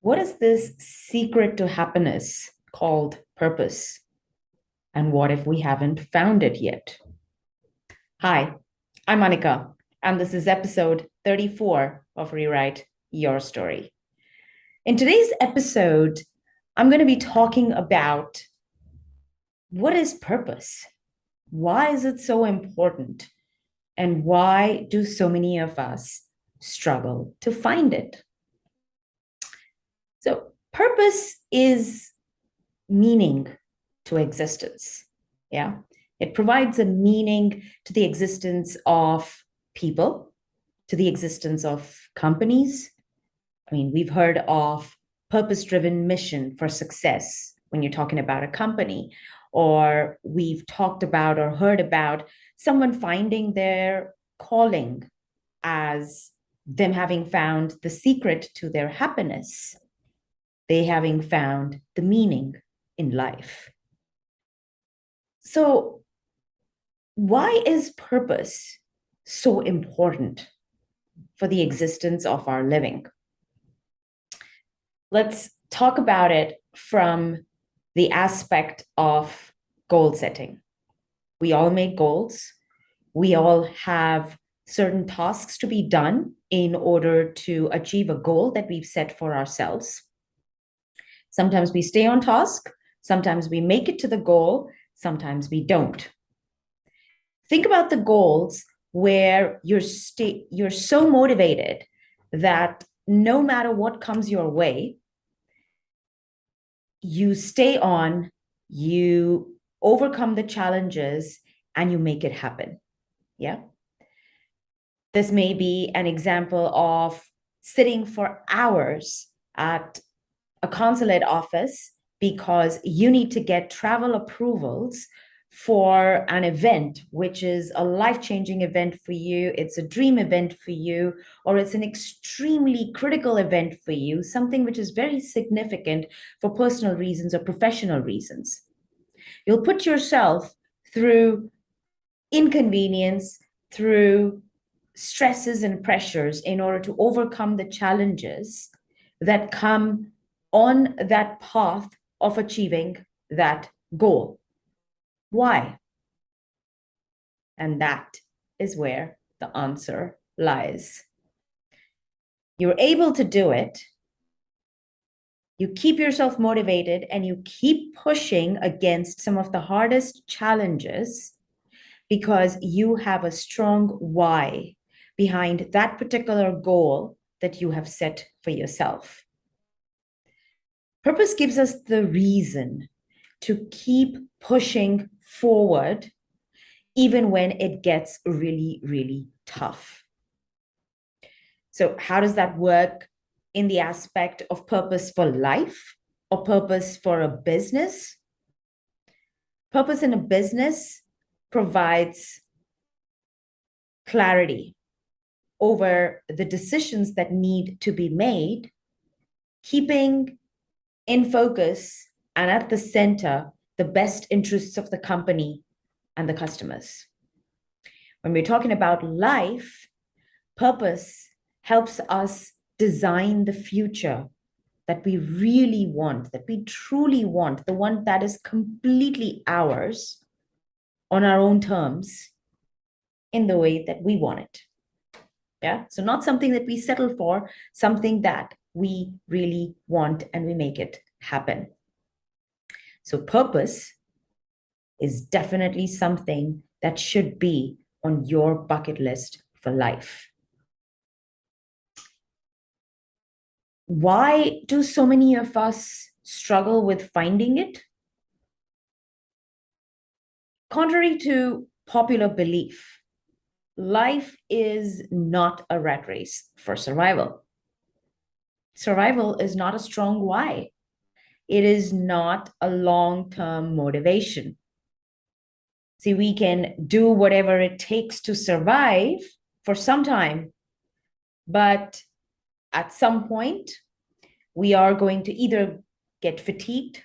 What is this secret to happiness called purpose? And what if we haven't found it yet? Hi, I'm Anika, and this is episode 34 of Rewrite Your Story. In today's episode, I'm going to be talking about what is purpose? Why is it so important? And why do so many of us struggle to find it? So, purpose is meaning to existence. Yeah. It provides a meaning to the existence of people, to the existence of companies. I mean, we've heard of purpose driven mission for success when you're talking about a company, or we've talked about or heard about someone finding their calling as them having found the secret to their happiness, they having found the meaning in life. So, why is purpose so important for the existence of our living? Let's talk about it from the aspect of goal setting. We all make goals. We all have certain tasks to be done in order to achieve a goal that we've set for ourselves. Sometimes we stay on task, sometimes we make it to the goal, sometimes we don't. Think about the goals where you're so motivated that no matter what comes your way, you stay on, you overcome the challenges, and you make it happen. Yeah. This may be an example of sitting for hours at a consulate office because you need to get travel approvals for an event, which is a life-changing event for you, it's a dream event for you, or it's an extremely critical event for you, something which is very significant for personal reasons or professional reasons. You'll put yourself through inconvenience, through stresses and pressures in order to overcome the challenges that come on that path of achieving that goal. Why? And that is where the answer lies. You're able to do it. You keep yourself motivated and you keep pushing against some of the hardest challenges because you have a strong why behind that particular goal that you have set for yourself. Purpose gives us the reason to keep pushing forward, even when it gets really, really tough. So, how does that work in the aspect of purpose for life or purpose for a business? Purpose in a business provides clarity over the decisions that need to be made, keeping in focus and at the center the best interests of the company and the customers. When we're talking about life, purpose helps us design the future that we really want, that we truly want, the one that is completely ours on our own terms in the way that we want it. Yeah. So not something that we settle for, something that we really want and we make it happen. So purpose is definitely something that should be on your bucket list for life. Why do so many of us struggle with finding it? Contrary to popular belief, life is not a rat race for survival. Survival is not a strong why. It is not a long-term motivation. See, we can do whatever it takes to survive for some time, but at some point, we are going to either get fatigued,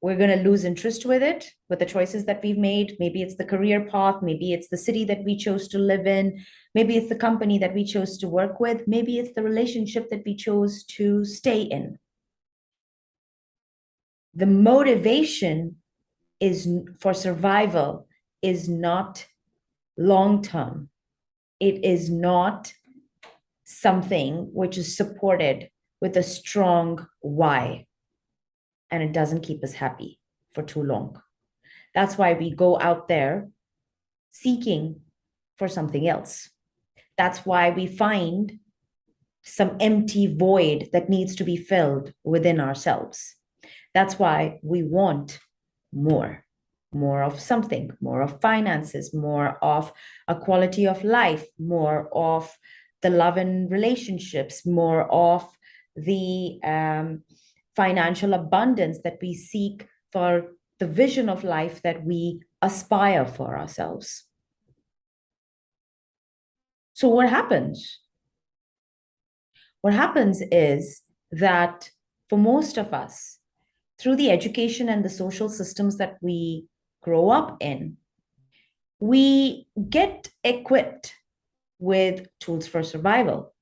we're going to lose interest with it, with the choices that we've made. Maybe it's the career path, maybe it's the city that we chose to live in, maybe it's the company that we chose to work with, maybe it's the relationship that we chose to stay in. The motivation is for survival is not long term. It is not something which is supported with a strong why, and it doesn't keep us happy for too long. That's why we go out there seeking for something else. That's why we find some empty void that needs to be filled within ourselves. That's why we want more, more of something, more of finances, more of a quality of life, more of the love and relationships, more of the financial abundance that we seek for the vision of life that we aspire for ourselves. So what happens? What happens is that for most of us, through the education and the social systems that we grow up in, we get equipped with tools for survival,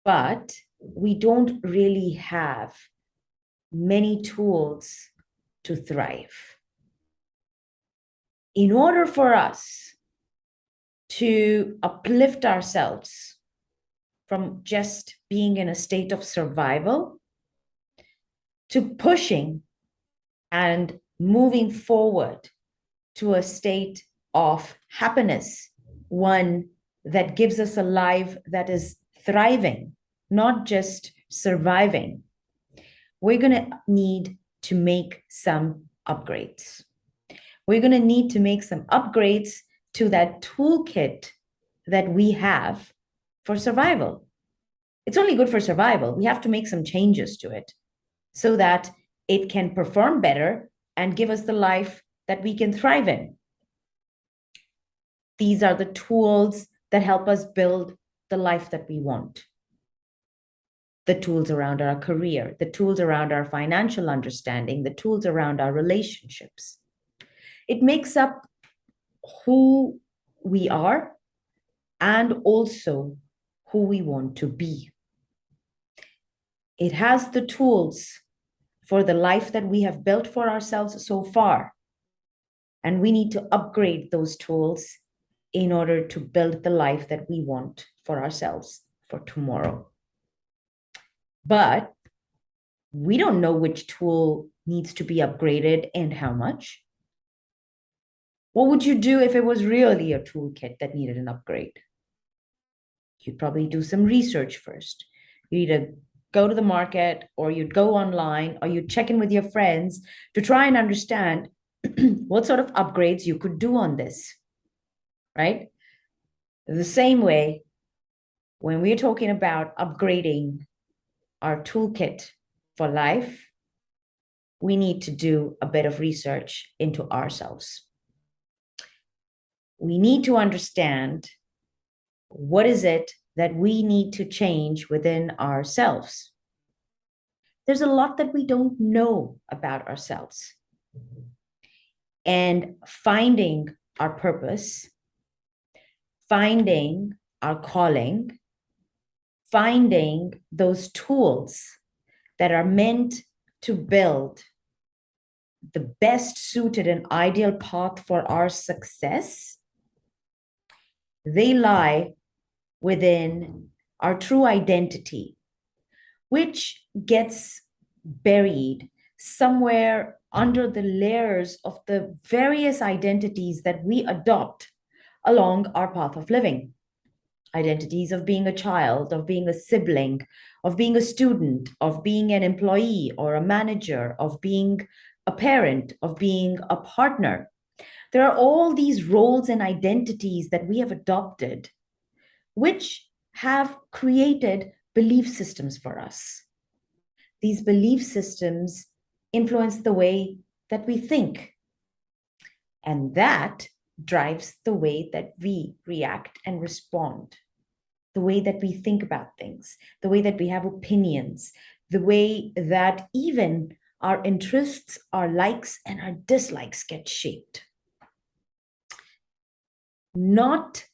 but we don't really have many tools to thrive. In order for us to uplift ourselves from just being in a state of survival to pushing and moving forward to a state of happiness, one that gives us a life that is thriving, not just surviving, we're going to need to make some upgrades. We're going to need to make some upgrades to that toolkit that we have for survival. It's only good for survival. We have to make some changes to it so that it can perform better and give us the life that we can thrive in. These are the tools that help us build the life that we want. The tools around our career, the tools around our financial understanding, the tools around our relationships. It makes up who we are and also who we want to be. It has the tools for the life that we have built for ourselves so far. And we need to upgrade those tools in order to build the life that we want for ourselves for tomorrow. But we don't know which tool needs to be upgraded and how much. What would you do if it was really a toolkit that needed an upgrade? You'd probably do some research first. You'd either go to the market or you'd go online or you'd check in with your friends to try and understand what sort of upgrades you could do on this, right? The same way, when we're talking about upgrading our toolkit for life, we need to do a bit of research into ourselves. We need to understand what is it that we need to change within ourselves. There's a lot that we don't know about ourselves. And finding our purpose, finding our calling, finding those tools that are meant to build the best suited and ideal path for our success, they lie within our true identity, which gets buried somewhere under the layers of the various identities that we adopt along our path of living. Identities of being a child, of being a sibling, of being a student, of being an employee or a manager, of being a parent, of being a partner. There are all these roles and identities that we have adopted, which have created belief systems for us. These belief systems influence the way that we think. And that drives the way that we react and respond, the way that we think about things, the way that we have opinions, the way that even our interests, our likes, and our dislikes get shaped. Not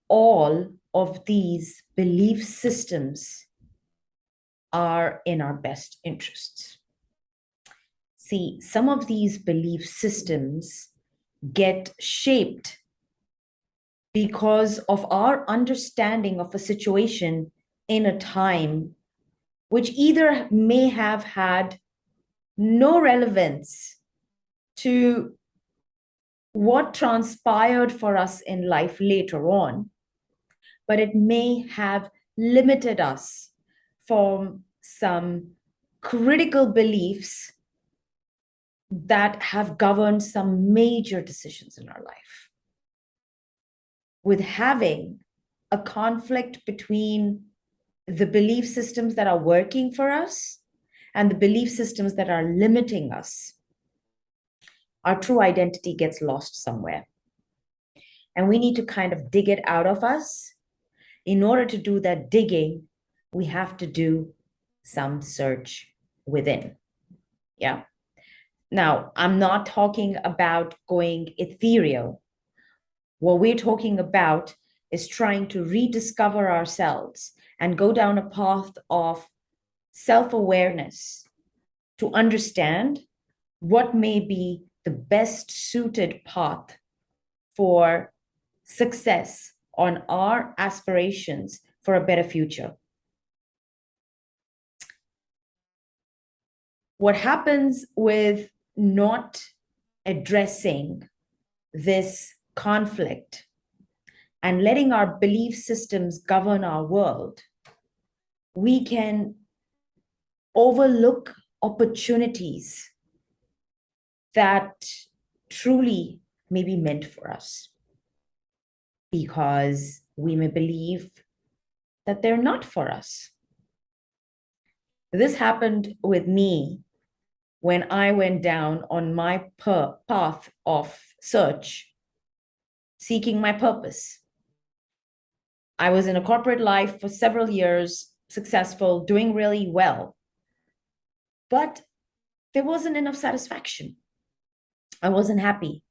all of these belief systems are in our best interests. See, some of these belief systems get shaped because of our understanding of a situation in a time which either may have had no relevance to what transpired for us in life later on, but it may have limited us from some critical beliefs that have governed some major decisions in our life. With having a conflict between the belief systems that are working for us and the belief systems that are limiting us, our true identity gets lost somewhere. And we need to kind of dig it out of us. In order to do that digging, we have to do some search within. Yeah. Now, I'm not talking about going ethereal. What we're talking about is trying to rediscover ourselves and go down a path of self-awareness to understand what may be the best suited path for success on our aspirations for a better future. What happens with not addressing this conflict and letting our belief systems govern our world, we can overlook opportunities that truly may be meant for us because we may believe that they're not for us. This happened with me when I went down on my path of search, seeking my purpose. I was in a corporate life for several years, successful, doing really well, but there wasn't enough satisfaction. I wasn't happy.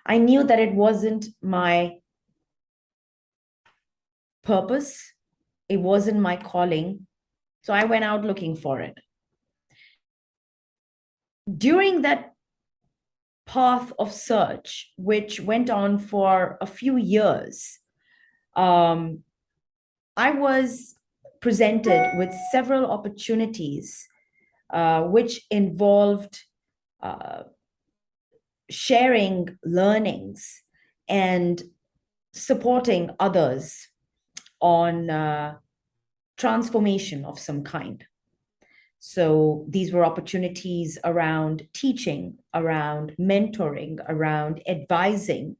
I knew that it wasn't my purpose. It wasn't my calling. So I went out looking for it. During that path of search, which went on for a few years, I was presented with several opportunities which involved sharing learnings and supporting others on transformation of some kind. So these were opportunities around teaching, around mentoring, around advising.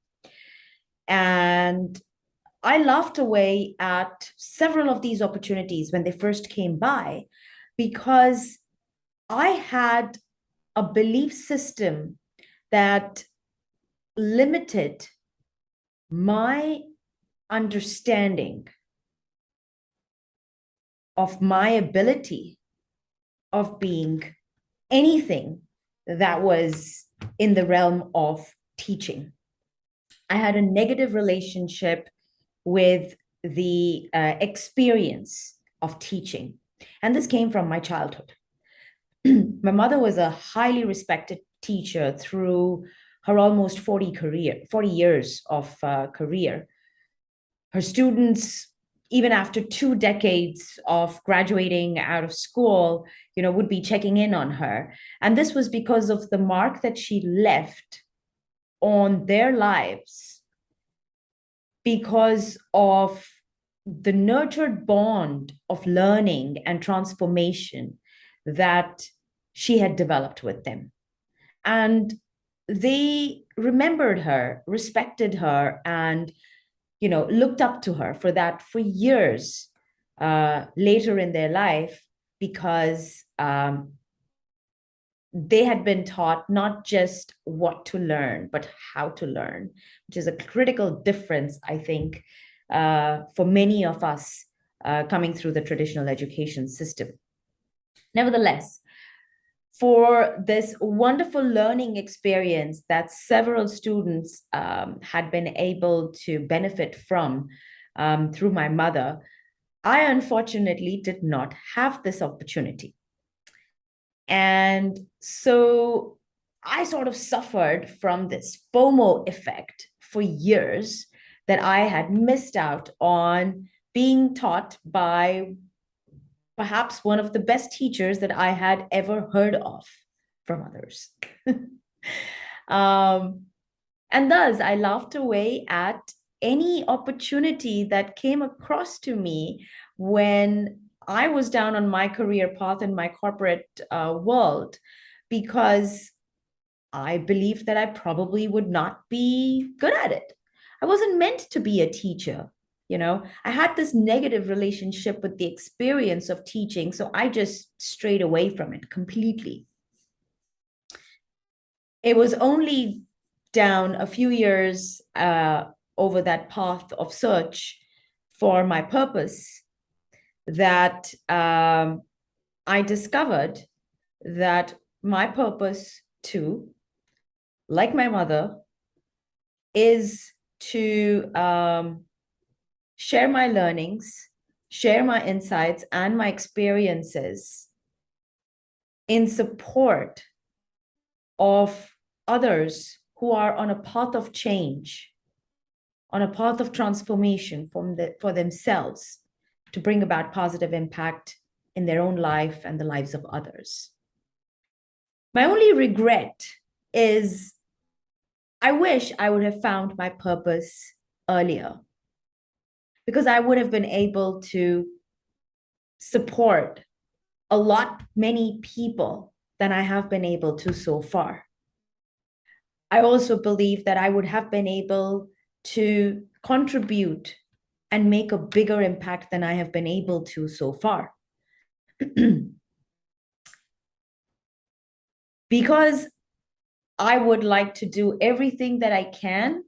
And I laughed away at several of these opportunities when they first came by because I had a belief system that limited my understanding of my ability of being anything that was in the realm of teaching. I had a negative relationship with the experience of teaching. And this came from my childhood. My mother was a highly respected teacher through her almost 40 years of career. Her students, even after 2 decades of graduating out of school, would be checking in on her. And this was because of the mark that she left on their lives, because of the nurtured bond of learning and transformation that she had developed with them. And they remembered her, respected her, and looked up to her for that for years later in their life, because they had been taught not just what to learn, but how to learn, which is a critical difference, I think, for many of us coming through the traditional education system. Nevertheless, for this wonderful learning experience that several students had been able to benefit from through my mother, I unfortunately did not have this opportunity. And so I sort of suffered from this FOMO effect for years, that I had missed out on being taught by perhaps one of the best teachers that I had ever heard of from others. um, and thus, I laughed away at any opportunity that came across to me when I was down on my career path in my corporate world, because I believed that I probably would not be good at it. I wasn't meant to be a teacher. I had this negative relationship with the experience of teaching, so I just strayed away from it completely. It was only down a few years over that path of search for my purpose that I discovered that my purpose too, like my mother, is to share my learnings, share my insights and my experiences in support of others who are on a path of change, on a path of transformation for themselves, to bring about positive impact in their own life and the lives of others. My only regret is I wish I would have found my purpose earlier, because I would have been able to support many people than I have been able to so far. I also believe that I would have been able to contribute and make a bigger impact than I have been able to so far. Because I would like to do everything that I can